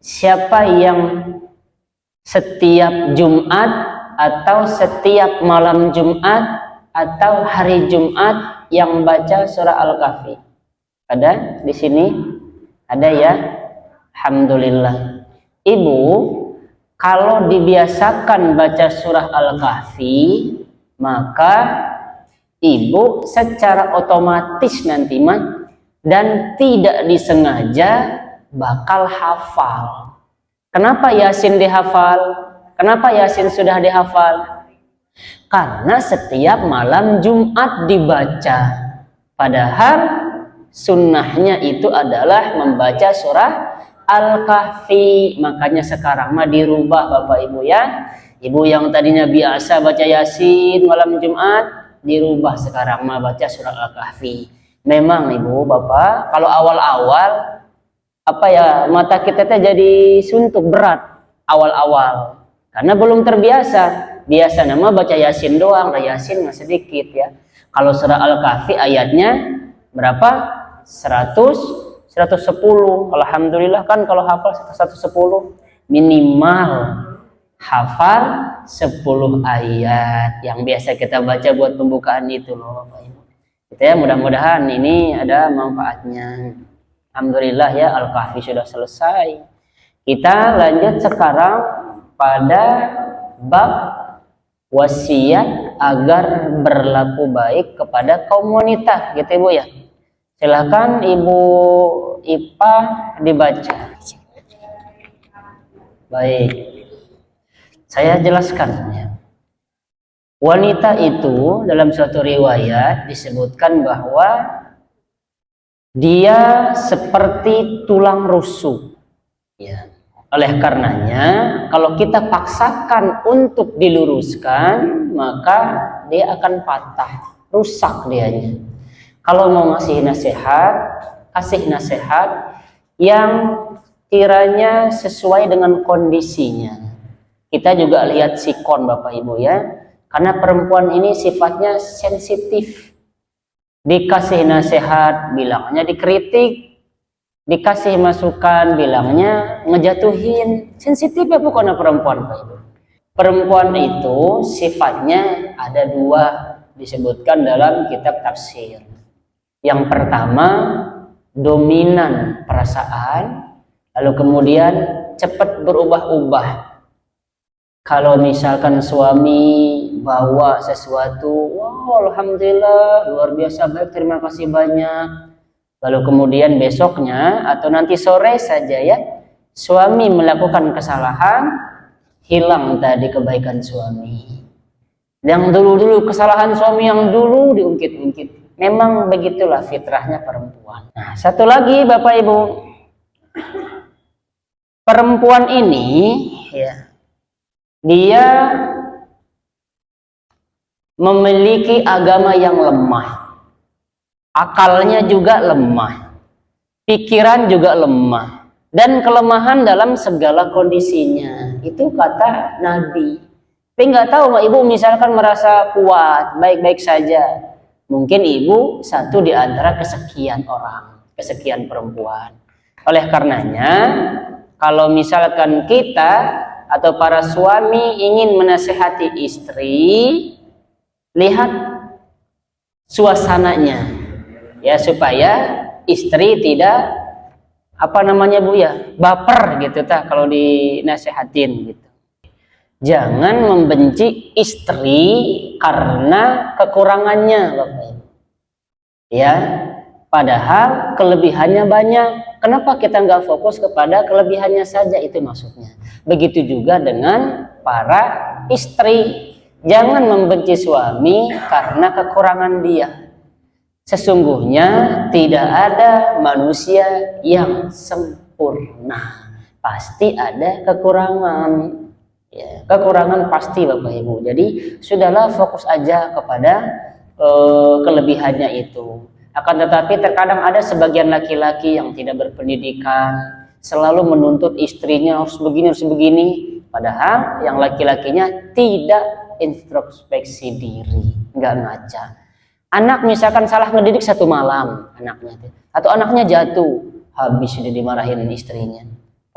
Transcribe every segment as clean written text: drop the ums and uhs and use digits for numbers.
siapa yang setiap Jumat atau setiap malam Jumat atau hari Jumat yang baca surah Al-Kahfi? Ada di sini? Ada ya? Alhamdulillah. Ibu, kalau dibiasakan baca surah Al-Kahfi, maka ibu secara otomatis nanti dan tidak disengaja bakal hafal. Kenapa Yasin dihafal? Kenapa Yasin sudah dihafal? Karena setiap malam Jumat dibaca. Padahal sunnahnya itu adalah membaca surah Al-Kahfi. Makanya sekarang mah dirubah Bapak Ibu ya. Ibu yang tadinya biasa baca Yasin malam Jumat, dirubah sekarang mah baca surah Al-Kahfi. Memang Ibu Bapak, kalau awal-awal mata kita jadi suntuk berat awal-awal karena belum terbiasa. Biasa nama baca Yasin doang, Yasin mah sedikit ya. Kalau surah Al-Kahfi ayatnya berapa? 110. Alhamdulillah kan kalau hafal 110 minimal hafal 10 ayat yang biasa kita baca buat pembukaan itu loh Bapak Ibu. Kita ya mudah-mudahan ini ada manfaatnya. Alhamdulillah ya, Al-Kahfi sudah selesai. Kita lanjut sekarang pada bab wasiat agar berlaku baik kepada kaum wanita, gitu Ibu ya. Silakan Ibu Ipa dibaca. Baik, saya jelaskan ya. Wanita itu dalam suatu riwayat disebutkan bahwa dia seperti tulang rusuk ya. Oleh karenanya kalau kita paksakan untuk diluruskan, maka dia akan patah, rusak dianya. Kalau mau ngasih nasihat, kasih nasihat yang kiranya sesuai dengan kondisinya. Kita juga lihat sikon Bapak Ibu ya, karena perempuan ini sifatnya sensitif. Dikasih nasihat bilangnya dikritik, dikasih masukan bilangnya ngejatuhin. Sensitif ya pokoknya perempuan Pak Ibu. Perempuan itu sifatnya ada dua disebutkan dalam kitab tafsir. Yang pertama dominan perasaan, lalu kemudian cepat berubah-ubah. Kalau misalkan suami bawa sesuatu, wow, alhamdulillah luar biasa baik, terima kasih banyak. Lalu kemudian besoknya atau nanti sore saja ya, suami melakukan kesalahan, hilang tadi kebaikan suami. Yang dulu-dulu kesalahan suami yang dulu diungkit-ungkit. Memang begitulah fitrahnya perempuan. Nah, satu lagi Bapak Ibu, perempuan ini ya, dia memiliki agama yang lemah, akalnya juga lemah, pikiran juga lemah, dan kelemahan dalam segala kondisinya. Itu kata Nabi. Tapi nggak tahu Mbak Ibu misalkan merasa kuat, baik-baik saja. Mungkin ibu satu di antara kesekian orang, kesekian perempuan. Oleh karenanya, kalau misalkan kita atau para suami ingin menasehati istri, lihat suasananya ya, supaya istri tidak Bu ya, baper gitu kalau dinasehatin gitu. Jangan membenci istri karena kekurangannya Bapak Ibu. Ya, padahal kelebihannya banyak. Kenapa kita nggak fokus kepada kelebihannya saja, itu maksudnya. Begitu juga dengan para istri. Jangan membenci suami karena kekurangan dia. Sesungguhnya tidak ada manusia yang sempurna. Pasti ada kekurangan. Ya, kekurangan pasti Bapak Ibu. Jadi sudahlah fokus aja kepada kelebihannya itu. Akan tetapi terkadang ada sebagian laki-laki yang tidak berpendidikan, selalu menuntut istrinya harus begini, padahal yang laki-lakinya tidak introspeksi diri, nggak ngaca. Anak misalkan salah ngedidik satu malam anaknya, atau anaknya jatuh, habis sudah dimarahin istrinya.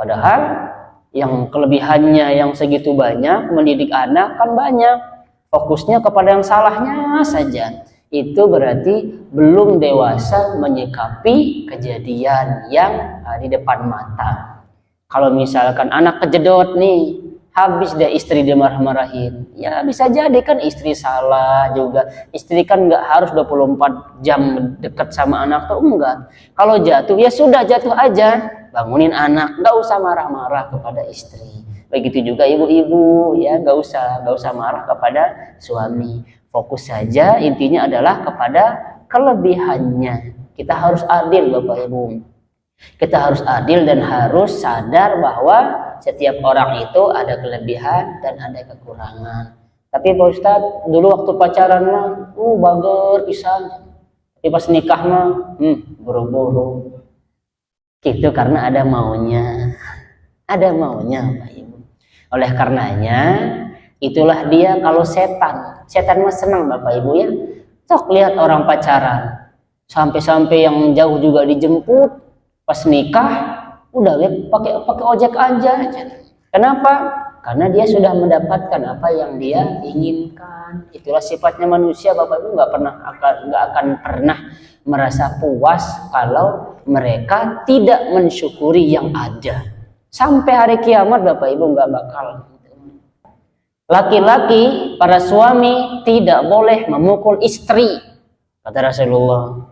Padahal yang kelebihannya yang segitu banyak, mendidik anak kan banyak, fokusnya kepada yang salahnya saja. Itu berarti belum dewasa menyikapi kejadian yang di depan mata. Kalau misalkan anak kejedot nih, habis deh istri dia marah-marahin, ya bisa jadi kan istri salah juga. Istri kan nggak harus 24 jam dekat sama anak tuh, enggak. Kalau jatuh ya sudah jatuh aja, bangunin anak, nggak usah marah-marah kepada istri. Begitu juga ibu-ibu, ya nggak usah marah kepada suami. Fokus saja, intinya adalah kepada kelebihannya. Kita harus adil Bapak Ibu. Kita harus adil dan harus sadar bahwa setiap orang itu ada kelebihan dan ada kekurangan. Tapi Pak Ustadz, dulu waktu pacaran mah, bager pisan. Tapi pas nikah mah, buru-buru. Gitu karena ada maunya. Ada maunya Bapak Ibu. Oleh karenanya, itulah dia kalau setan mah senang Bapak Ibu ya. Sok lihat orang pacaran, sampai-sampai yang jauh juga dijemput, pas nikah udah pakai ojek aja. Kenapa? Karena dia sudah mendapatkan apa yang dia inginkan. Itulah sifatnya manusia Bapak Ibu, nggak akan pernah merasa puas kalau mereka tidak mensyukuri yang ada. Sampai hari kiamat Bapak Ibu nggak bakal. Laki-laki, para suami tidak boleh memukul istri, kata Rasulullah.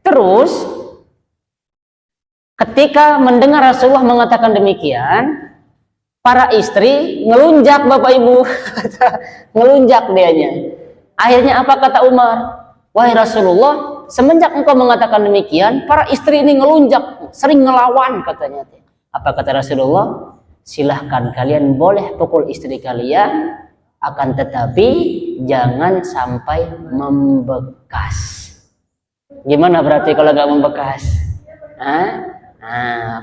Terus ketika mendengar Rasulullah mengatakan demikian, para istri ngelunjak Bapak Ibu. Ngelunjak dianya. Akhirnya apa kata Umar? Wahai Rasulullah, semenjak engkau mengatakan demikian, para istri ini ngelunjak, sering ngelawan katanya. Apa kata Rasulullah? Silahkan kalian boleh pukul istri kalian, akan tetapi jangan sampai membekas. Gimana berarti kalau nggak membekas?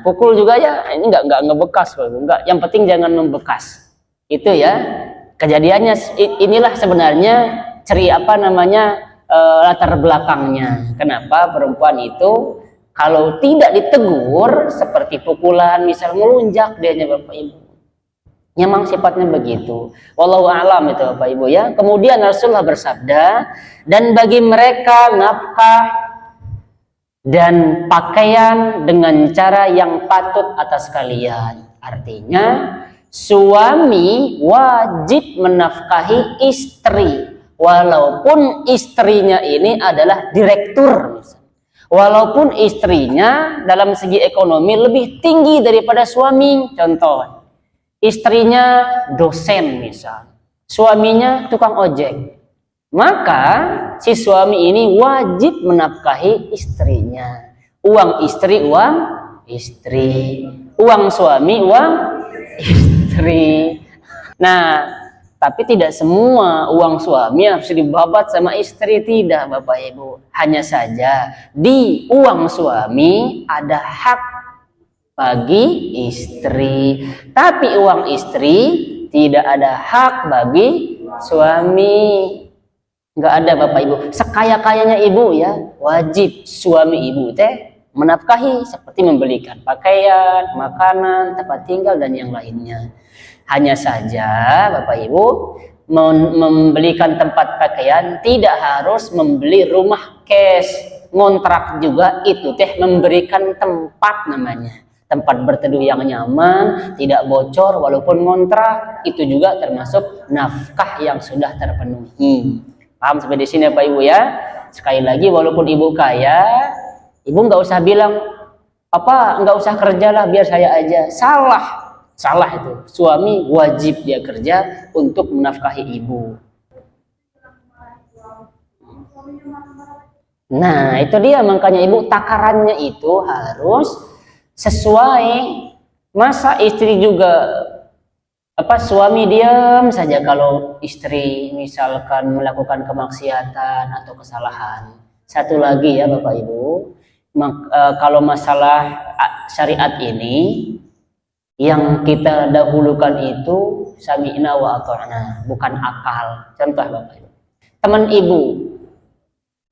Pukul juga ya, ini nggak ngebekas, enggak. Yang penting jangan membekas. Itu ya kejadiannya. Inilah sebenarnya latar belakangnya. Kenapa perempuan itu kalau tidak ditegur seperti pukulan, misal ngelunjak dianya Bapak Ibu. Memang sifatnya begitu. Wallahu a'lam itu Bapak Ibu ya. Kemudian Rasulullah bersabda, dan bagi mereka nafkah dan pakaian dengan cara yang patut atas kalian. Artinya suami wajib menafkahi istri walaupun istrinya ini adalah direktur misalnya. Walaupun istrinya dalam segi ekonomi lebih tinggi daripada suami. Contoh, istrinya dosen misal, suaminya tukang ojek, maka si suami ini wajib menafkahi istrinya. Uang istri uang istri, uang suami uang istri. Nah, tapi tidak semua uang suami harus dibabat sama istri, tidak Bapak Ibu. Hanya saja di uang suami ada hak bagi istri, tapi uang istri tidak ada hak bagi suami. Nggak ada Bapak Ibu. Sekaya-kayanya ibu ya, wajib suami ibu menafkahi seperti membelikan pakaian, makanan, tempat tinggal dan yang lainnya. Hanya saja Bapak Ibu membelikan tempat pakaian tidak harus membeli rumah cash, ngontrak juga itu memberikan tempat namanya. Tempat berteduh yang nyaman, tidak bocor walaupun ngontrak, itu juga termasuk nafkah yang sudah terpenuhi. Paham sampai di sini Bapak Ibu ya? Sekali lagi walaupun ibu kaya, ibu nggak usah bilang apa nggak usah kerjalah biar saya aja. Salah itu. Suami wajib dia kerja untuk menafkahi ibu. Nah, itu dia makanya ibu takarannya itu harus sesuai. Masa istri juga suami diam saja kalau istri misalkan melakukan kemaksiatan atau kesalahan. Satu lagi ya Bapak Ibu, kalau masalah syariat ini yang kita dahulukan itu sami'na wa ata'na, bukan akal. Contoh Bapak Ibu, teman ibu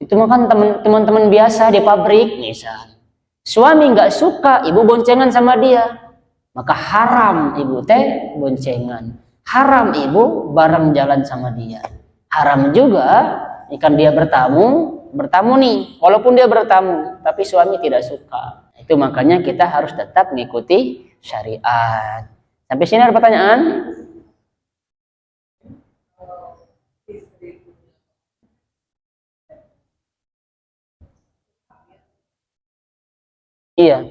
itu kan teman-teman biasa di pabrik misal, Suami nggak suka ibu boncengan sama dia, maka haram ibu teh boncengan. Haram ibu bareng jalan sama dia. Haram juga ikan dia bertamu nih, walaupun dia bertamu, tapi suami tidak suka. Itu makanya kita harus tetap mengikuti syariat. Sampai sini ada pertanyaan? Iya.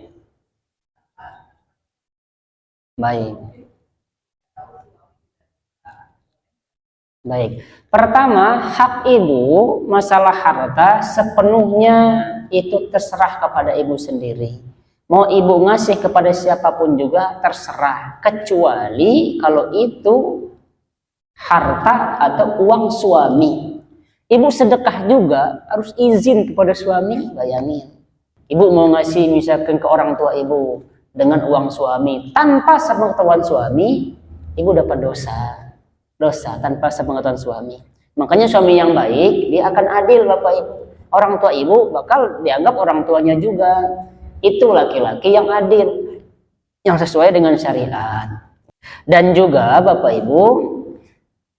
Baik. Baik. Pertama, hak ibu masalah harta sepenuhnya itu terserah kepada ibu sendiri. Mau ibu ngasih kepada siapapun juga terserah, kecuali kalau itu harta atau uang suami. Ibu sedekah juga harus izin kepada suami, bayangin. Ibu mau ngasih misalkan ke orang tua ibu dengan uang suami tanpa sepengetahuan suami, ibu dapat dosa tanpa sepengetahuan suami. Makanya suami yang baik dia akan adil bapak ibu. Orang tua ibu bakal dianggap orang tuanya juga. Itu laki-laki yang adil, yang sesuai dengan syariat. Dan juga bapak ibu,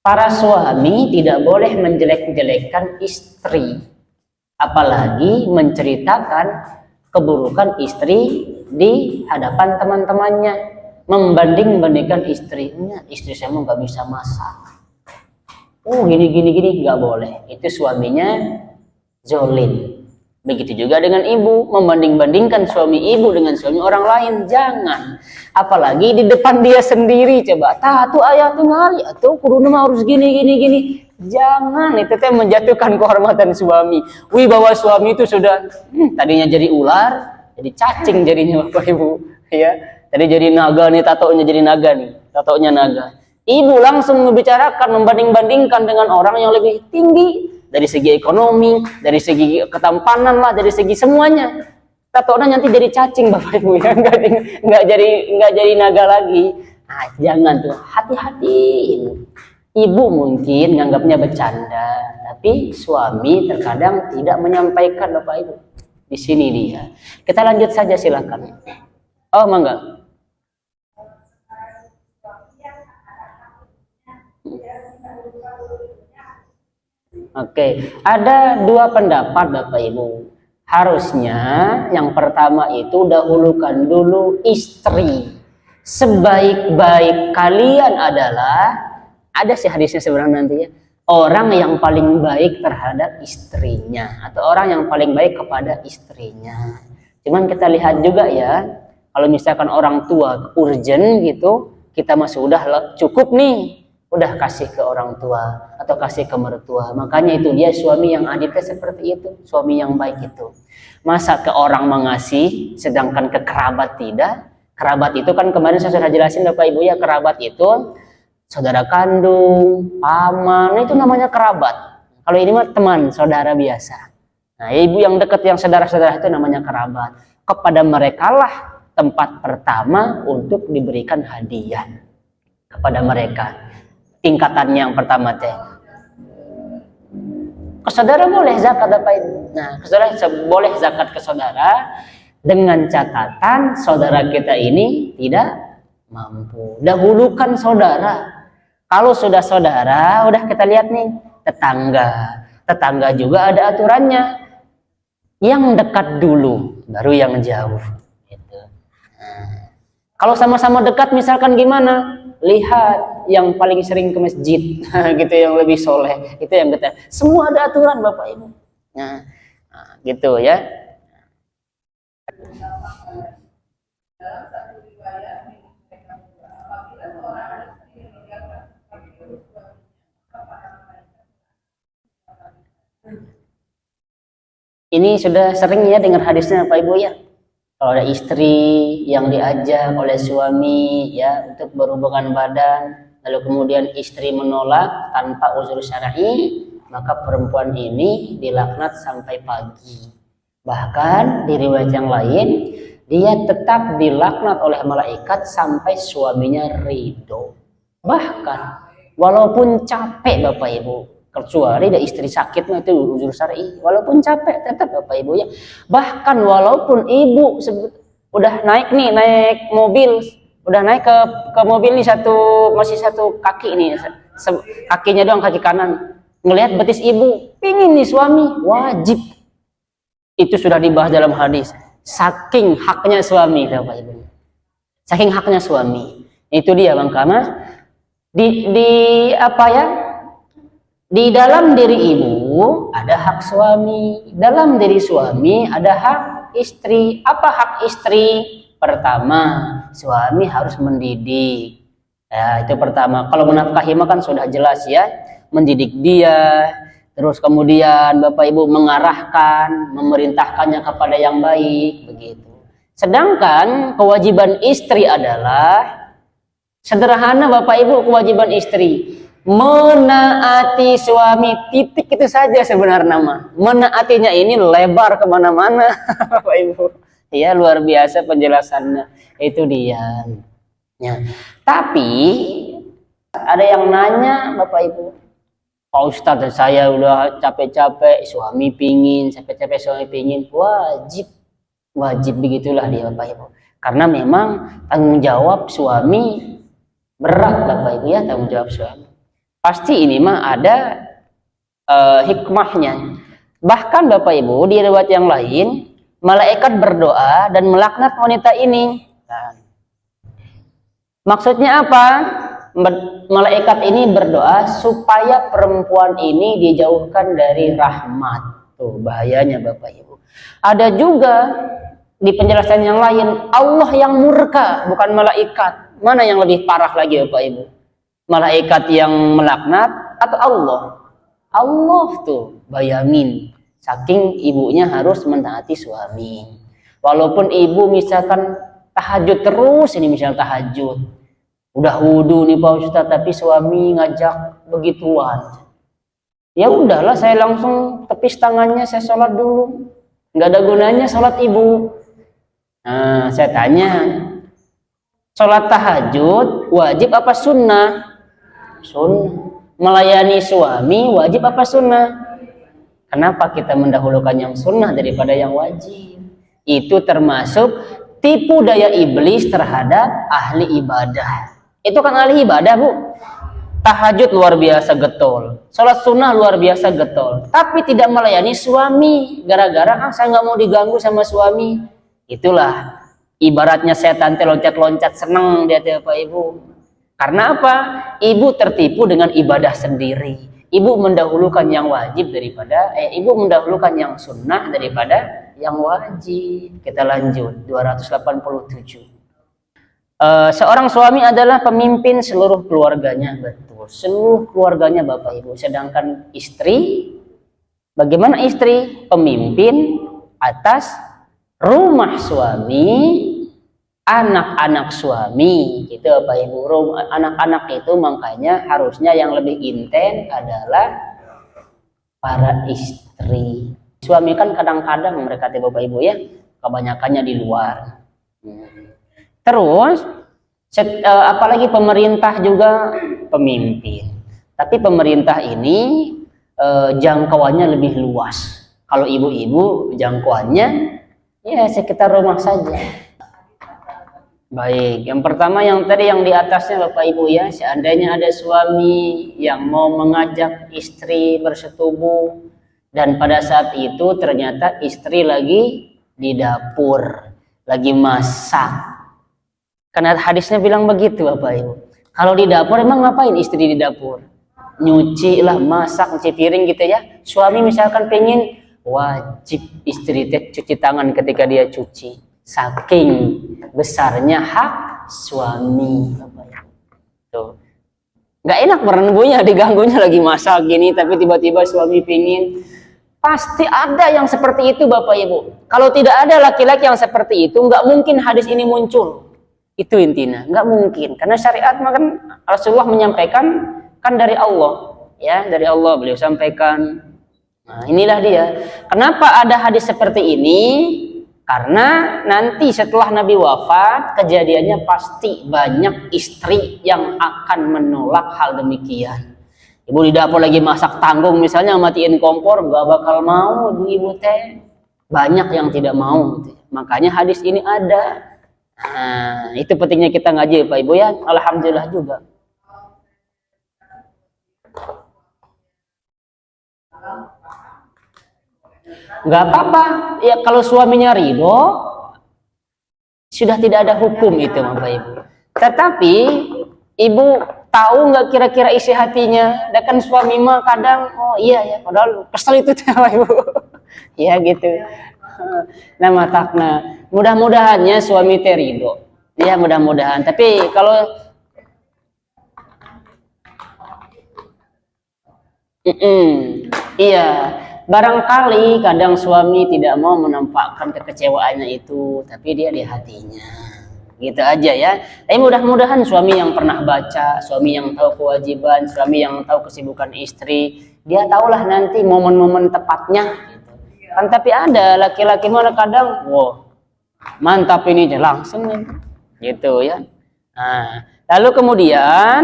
para suami tidak boleh menjelek-jelekkan istri, apalagi menceritakan keburukan istri di hadapan teman-temannya, membanding-bandingkan istrinya. Istri saya mau nggak bisa masak, gini nggak boleh. Itu suaminya zolim. Begitu juga dengan ibu, membanding-bandingkan suami ibu dengan suami orang lain, jangan. Apalagi di depan dia sendiri, coba tuh ayah tuh ngali atau kudu mah harus gini. Jangan, itu teh menjatuhkan kehormatan suami. Wibawa suami itu sudah tadinya jadi ular, jadi cacing jadinya bapak ibu, ya. Tadi jadi naga nih, tatonya jadi naga nih, tatonya naga. Ibu langsung membicarakan, membanding-bandingkan dengan orang yang lebih tinggi dari segi ekonomi, dari segi ketampanan lah, dari segi semuanya. Tatonya nanti jadi cacing bapak ibu, ya, nggak jadi naga lagi. Nah, jangan tuh, hati-hati ibu. Ibu mungkin nganggapnya bercanda, tapi suami terkadang tidak menyampaikan bapak ibu. Di sini dia. Kita lanjut saja silakan. Oh, mangga. Oke, ada dua pendapat bapak ibu. Harusnya yang pertama itu dahulukan dulu istri. Sebaik-baik kalian adalah, ada sih hadisnya sebenarnya nanti ya, orang yang paling baik terhadap istrinya, atau orang yang paling baik kepada istrinya. Cuman kita lihat juga ya, kalau misalkan orang tua urgent gitu, kita masih udah cukup nih, udah kasih ke orang tua atau kasih ke mertua. Makanya itu dia suami yang adilnya seperti itu, suami yang baik itu. Masa ke orang mengasih sedangkan ke kerabat tidak? Kerabat itu kan kemarin saya sudah jelasin bapak ibu ya, kerabat itu saudara kandung, paman, itu namanya kerabat. Kalau ini mah teman, saudara biasa. Nah, ibu yang dekat, yang saudara-saudara itu namanya kerabat. Kepada mereka lah tempat pertama untuk diberikan hadiah kepada mereka. Tingkatannya yang pertama teh, ke saudara boleh zakat apa itu? Nah, ke saudara boleh zakat ke saudara dengan catatan saudara kita ini tidak mampu. Dahulukan saudara. Kalau sudah saudara, udah kita lihat nih tetangga juga ada aturannya. Yang dekat dulu, baru yang jauh. Gitu. Nah, kalau sama-sama dekat misalkan gimana? Lihat yang paling sering ke masjid, gitu, yang lebih soleh, itu yang kita. Semua ada aturan bapak ibu. Nah, gitu ya. Ini sudah sering ya dengar hadisnya Pak Ibu ya. Kalau ada istri yang diajak oleh suami ya untuk berhubungan badan, lalu kemudian istri menolak tanpa uzur syar'i, maka perempuan ini dilaknat sampai pagi. Bahkan di riwayat yang lain, dia tetap dilaknat oleh malaikat sampai suaminya ridho. Bahkan walaupun capek Bapak Ibu, Kecuali ada istri sakit mah itu uzur syar'i. Walaupun capek tetap Bapak Ibu ya. Bahkan walaupun ibu udah naik nih, naik mobil, udah naik ke mobil nih masih satu kaki nih, kakinya doang, kaki kanan. Ngelihat betis ibu, pingin nih suami, wajib. Itu sudah dibahas dalam hadis. Saking haknya suami Bapak Ibu. Saking haknya suami. Itu dia Bang Kama. Di apa ya? Di dalam diri ibu ada hak suami, dalam diri suami ada hak istri. Apa hak istri? Pertama, suami harus mendidik. Ya, itu pertama. Kalau menafkahi kan sudah jelas ya, mendidik dia. Terus kemudian Bapak Ibu mengarahkan, memerintahkannya kepada yang baik, begitu. Sedangkan kewajiban istri adalah sederhana Bapak Ibu, kewajiban istri menaati suami, titik, itu saja sebenarnya nama. Menaatinya ini lebar kemana-mana Bapak Ibu. Ya luar biasa penjelasannya. Itu dia. Ya. Tapi ada yang nanya Bapak Ibu, Pak Ustadz saya udah capek-capek suami pingin, capek-capek suami pingin. Wajib begitulah dia Bapak Ibu. Karena memang tanggung jawab suami berat Bapak Ibu ya, tanggung jawab suami. Pasti ini mah ada hikmahnya. Bahkan Bapak Ibu di riwayat yang lain, malaikat berdoa dan melaknat wanita ini. Nah, maksudnya apa? Malaikat ini berdoa supaya perempuan ini dijauhkan dari rahmat. Tuh bahayanya Bapak Ibu. Ada juga di penjelasan yang lain, Allah yang murka, bukan malaikat. Mana yang lebih parah lagi Bapak Ibu? Malaikat yang melaknat atau Allah? Allah tuh, bayangin. Saking ibunya harus mentaati suami. Walaupun ibu misalkan tahajud terus, ini misal tahajud. Udah wudu nih Pak Ustadz, tapi suami ngajak begituan. Ya udahlah, saya langsung tepis tangannya, saya sholat dulu. Nggak ada gunanya sholat ibu. Nah, saya tanya, sholat tahajud wajib apa sunnah? Sunnah. Melayani suami wajib apa sunnah? Kenapa kita mendahulukan yang sunnah daripada yang wajib? Itu termasuk tipu daya iblis terhadap ahli ibadah. Itu kan ahli ibadah Bu. Tahajud luar biasa getol, sholat sunnah luar biasa getol, tapi tidak melayani suami. Gara-gara saya nggak mau diganggu sama suami. Itulah ibaratnya setan loncat-loncat seneng dia Bapak Ibu. Karena apa? Ibu tertipu dengan ibadah sendiri. Ibu mendahulukan yang wajib daripada ibu mendahulukan yang sunnah daripada yang wajib. Kita lanjut 287. Seorang suami adalah pemimpin seluruh keluarganya, betul. Seluruh keluarganya Bapak Ibu. Sedangkan istri, bagaimana istri? Pemimpin atas rumah suami, anak-anak suami, gitu Bapak Ibu. Anak-anak itu makanya harusnya yang lebih intens adalah para istri. Suami kan kadang-kadang mereka Bapak Ibu ya, kebanyakannya di luar. Terus apalagi pemerintah juga pemimpin. Tapi pemerintah ini jangkauannya lebih luas. Kalau ibu-ibu jangkauannya ya sekitar rumah saja. Baik, yang pertama yang tadi yang di atasnya Bapak Ibu ya, seandainya ada suami yang mau mengajak istri bersetubuh dan pada saat itu ternyata istri lagi di dapur, lagi masak. Karena hadisnya bilang begitu Bapak Ibu. Kalau di dapur emang ngapain istri di dapur? Nyuci lah, masak, nyuci piring gitu ya. Suami misalkan pengen, wajib istri cuci tangan ketika dia cuci. Saking besarnya hak suami Bapak Ibu. Tuh. Nggak enak merenbunya, diganggunya lagi masak gini, tapi tiba-tiba suami pingin. Pasti ada yang seperti itu Bapak Ibu. Kalau tidak ada laki-laki yang seperti itu, nggak mungkin hadis ini muncul. Itu intinya, nggak mungkin. Karena syariat kan Rasulullah menyampaikan kan dari Allah, ya dari Allah beliau sampaikan. Nah inilah dia. Kenapa ada hadis seperti ini? Karena nanti setelah Nabi wafat, kejadiannya pasti banyak istri yang akan menolak hal demikian. Ibu di dapur lagi masak tanggung misalnya, matiin kompor, gak bakal mau ibu teh. Banyak yang tidak mau gitu. Makanya hadis ini ada. Nah, itu pentingnya kita ngaji Pak Ibu ya. Alhamdulillah juga. Nggak apa-apa ya, kalau suaminya ridho sudah tidak ada hukum itu Bapak Ibu. Tetapi ibu tahu nggak kira-kira isi hatinya? Dan kan suami mah kadang oh iya ya, padahal kesel itu Bapak Ibu. Ya gitu. Nah matakna, mudah-mudahannya suami teh ridho. Ya mudah-mudahan. Tapi kalau iya, barangkali kadang suami tidak mau menampakkan kekecewaannya itu, tapi dia di hatinya. Gitu aja ya. Tapi mudah-mudahan suami yang pernah baca, suami yang tahu kewajiban, suami yang tahu kesibukan istri, dia tahulah nanti momen-momen tepatnya. Gitu. Kan tapi ada laki-laki mana kadang, wow, mantap ini langsung gitu ya. Nah, lalu kemudian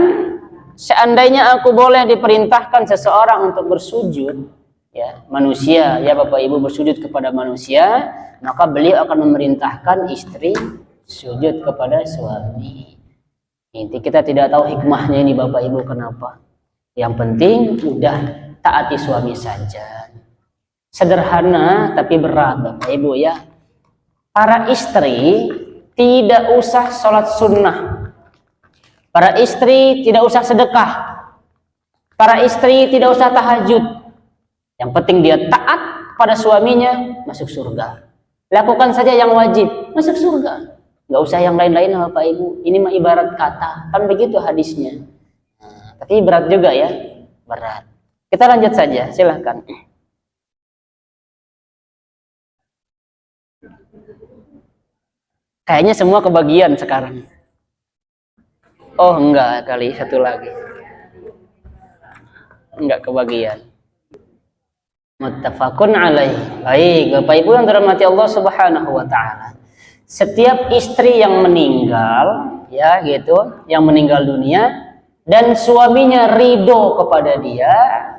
seandainya aku boleh diperintahkan seseorang untuk bersujud, ya manusia, ya Bapak Ibu bersujud kepada manusia, maka beliau akan memerintahkan istri sujud kepada suami. Inti kita tidak tahu hikmahnya ini Bapak Ibu kenapa. Yang penting udah taati suami saja. Sederhana tapi berat Bapak Ibu ya. Para istri tidak usah sholat sunnah. Para istri tidak usah sedekah. Para istri tidak usah tahajud. Yang penting dia taat pada suaminya, masuk surga. Lakukan saja yang wajib, masuk surga. Nggak usah yang lain-lain Bapak Ibu. Ini mah ibarat kata, kan begitu hadisnya. Nah, tapi berat juga ya, berat. Kita lanjut saja, silahkan. Kayaknya semua kebagian sekarang. Oh enggak, kali satu lagi. Enggak kebagian. Muttafaqun alaih. Baik, Bapak Ibu yang dirahmati Allah Subhanahu wa taala. Setiap istri yang meninggal, ya gitu, yang meninggal dunia dan suaminya ridho kepada dia,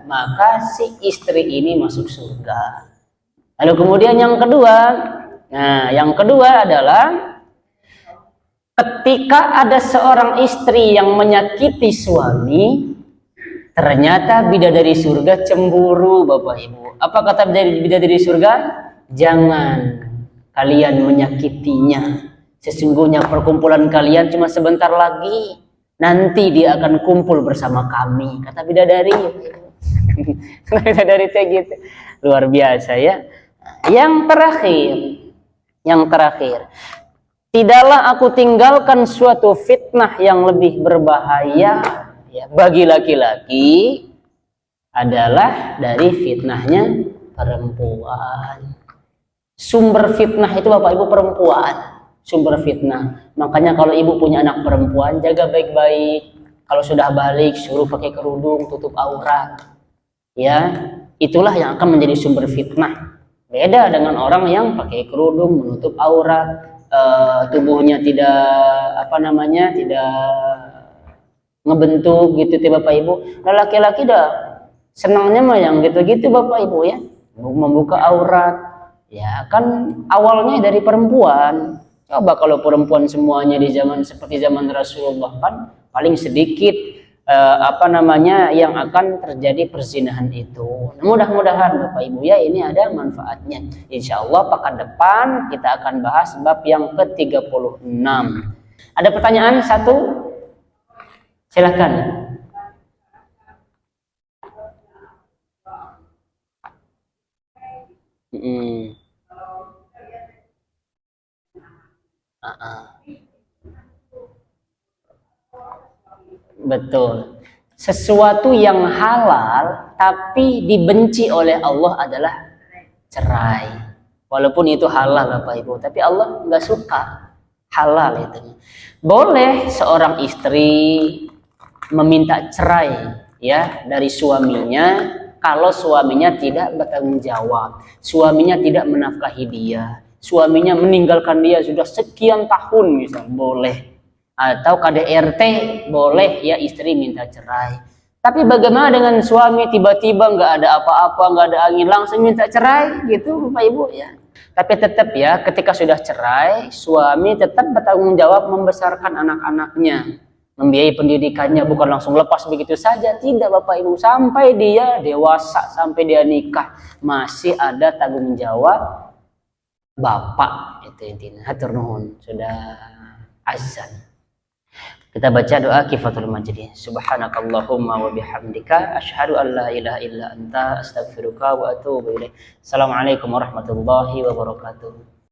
maka si istri ini masuk surga. Lalu kemudian yang kedua, nah yang kedua adalah ketika ada seorang istri yang menyakiti suami, ternyata bidadari surga cemburu Bapak Ibu. Apa kata bidadari surga? Jangan kalian menyakitinya. Sesungguhnya perkumpulan kalian cuma sebentar lagi. Nanti dia akan kumpul bersama kami. Kata bidadari. Kata bidadari kayak gitu. Luar biasa ya. Yang terakhir. Tidaklah aku tinggalkan suatu fitnah yang lebih berbahaya ya, bagi laki-laki adalah dari fitnahnya perempuan. Sumber fitnah itu Bapak Ibu perempuan. Sumber fitnah. Makanya kalau ibu punya anak perempuan, jaga baik-baik. Kalau sudah balik, suruh pakai kerudung, tutup aurat. Ya, itulah yang akan menjadi sumber fitnah. Beda dengan orang yang pakai kerudung, menutup aurat, tubuhnya tidak tidak ngebentuk gitu Bapak Ibu. Nah, laki-laki dah senangnya mah yang gitu-gitu Bapak Ibu ya. Membuka aurat. Ya kan awalnya dari perempuan. Coba kalau perempuan semuanya di zaman seperti zaman Rasulullah kan paling sedikit yang akan terjadi perzinahan itu. Mudah-mudahan Bapak Ibu ya ini ada manfaatnya. Insya Allah pekan depan kita akan bahas bab yang ke-36. Ada pertanyaan satu? Silakan. Betul. Sesuatu yang halal tapi dibenci oleh Allah adalah cerai. Walaupun itu halal Bapak Ibu, tapi Allah nggak suka halal itu. Boleh seorang istri meminta cerai ya dari suaminya kalau suaminya tidak bertanggung jawab, suaminya tidak menafkahi dia, suaminya meninggalkan dia sudah sekian tahun misal, boleh. Atau KDRT boleh ya istri minta cerai. Tapi bagaimana dengan suami tiba-tiba nggak ada apa-apa, nggak ada angin, langsung minta cerai gitu Bapak Ibu ya. Tapi tetap ya, ketika sudah cerai, suami tetap bertanggung jawab membesarkan anak-anaknya, membiayai pendidikannya, bukan langsung lepas begitu saja. Tidak Bapak Ibu, sampai dia dewasa, sampai dia nikah, masih ada tanggung jawab bapak. Itu intinya. Hatur nuhun, sudah azan. Kita baca doa kifatul majlis. Subhanakallahumma wa bihamdika asyhadu an la ilaha illa anta astaghfiruka wa atubu ilaik. Assalamualaikum warahmatullahi wabarakatuh.